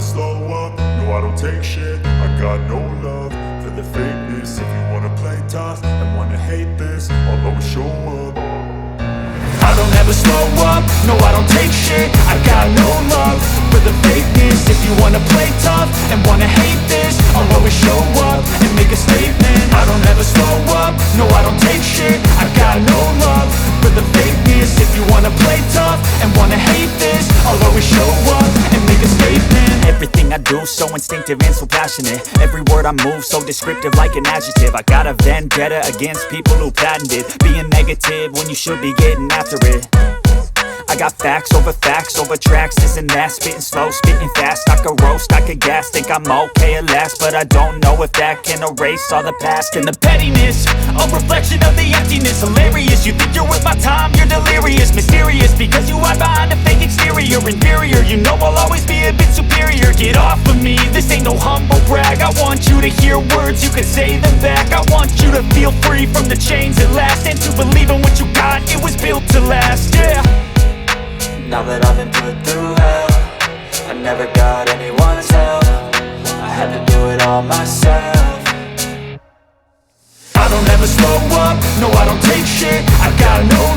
slow up, no I don't take shit. I got no love for the fakeness. If you wanna play tough and wanna hate this, I'll always show up. I don't ever slow up, no I don't take shit. I got no love for the fakeness. If you wanna play tough and wanna hate this, I'll always show up and make a statement. I don't ever slow up, no I don't take shit. I got no love for the fakeness. If you wanna play tough and wanna hate this, I'll always show up and make a statement. Everything I do so instinctive and so passionate. Every word I move so descriptive like an adjective. I got a vendetta against people who patented being negative when you should be getting after it. I got facts over tracks, this and that. Spitting slow, spitting fast, I could roast, I could gas. Think I'm okay at last, but I don't know if that can erase all the past. And the pettiness, a reflection of the emptiness. Hilarious, you think you're worth my time, you're delirious. Mysterious, because you hide behind a fake exterior. Inferior, you know I'll always be a bit superior. Get off of me, this ain't no humble brag. I want you to hear words, you can say them back. I want you to feel free from the chains at last, and to believe in what you got, it was built to last, yeah. Now that I've been put through hell, I never got anyone's help. I had to do it all myself. I don't ever slow up, no I don't take shit. I got no